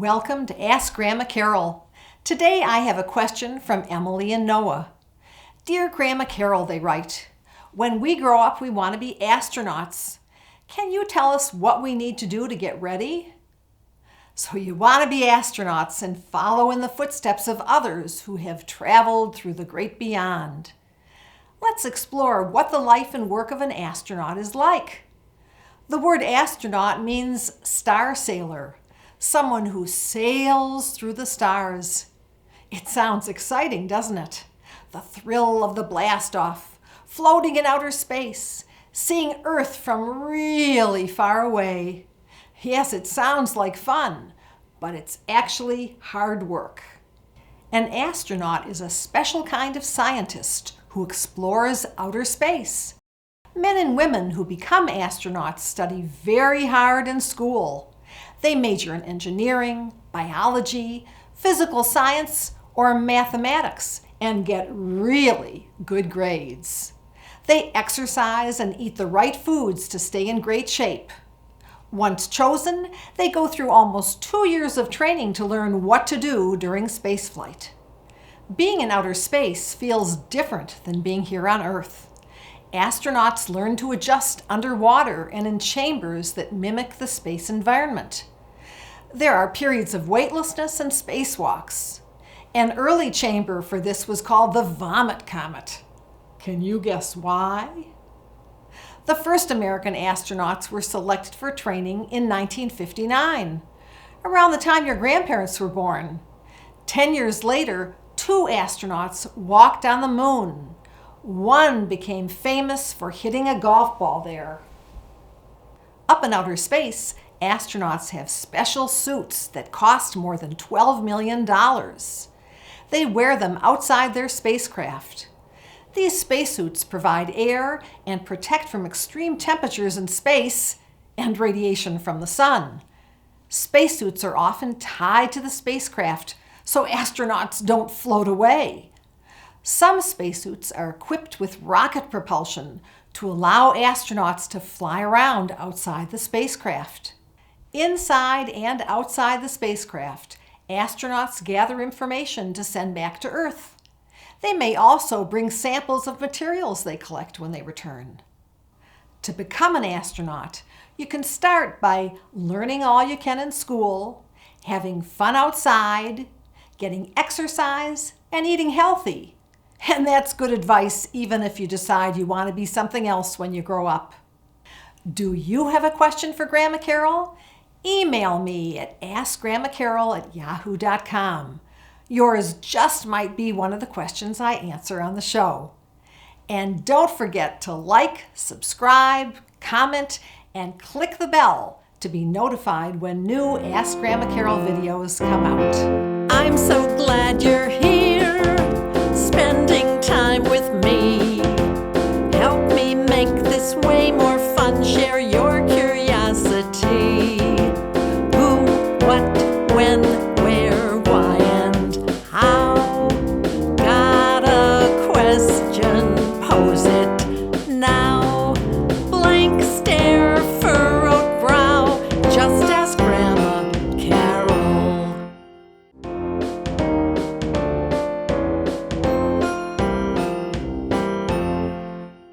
Welcome to Ask Grandma Carol. Today I have a question from Emily and Noah. Dear Grandma Carol, they write, when we grow up we want to be astronauts. Can you tell us what we need to do to get ready? So you want to be astronauts and follow in the footsteps of others who have traveled through the great beyond. Let's explore what the life and work of an astronaut is like. The word astronaut means star sailor, someone who sails through the stars. It sounds exciting, doesn't it? The thrill of the blast-off, floating in outer space, seeing Earth from really far away. Yes, it sounds like fun, but it's actually hard work. An astronaut is a special kind of scientist who explores outer space. Men and women who become astronauts study very hard in school. They major in engineering, biology, physical science, or mathematics and get really good grades. They exercise and eat the right foods to stay in great shape. Once chosen, they go through almost 2 years of training to learn what to do during spaceflight. Being in outer space feels different than being here on Earth. Astronauts learn to adjust underwater and in chambers that mimic the space environment. There are periods of weightlessness and spacewalks. An early chamber for this was called the Vomit Comet. Can you guess why? The first American astronauts were selected for training in 1959, around the time your grandparents were born. 10 years later, 2 astronauts walked on the moon. One became famous for hitting a golf ball there. Up in outer space, astronauts have special suits that cost more than $12 million. They wear them outside their spacecraft. These spacesuits provide air and protect from extreme temperatures in space and radiation from the sun. Spacesuits are often tied to the spacecraft so astronauts don't float away. Some spacesuits are equipped with rocket propulsion to allow astronauts to fly around outside the spacecraft. Inside and outside the spacecraft, astronauts gather information to send back to Earth. They may also bring samples of materials they collect when they return. To become an astronaut, you can start by learning all you can in school, having fun outside, getting exercise, and eating healthy. And that's good advice even if you decide you want to be something else when you grow up. Do you have a question for Grandma Carol? Email me at askgrandmacarol@yahoo.com. Yours just might be one of the questions I answer on the show. And don't forget to like, subscribe, comment, and click the bell to be notified when new Ask Grandma Carol videos come out. I'm so glad you're here, spending time with me. Help me make this way more fun. Share your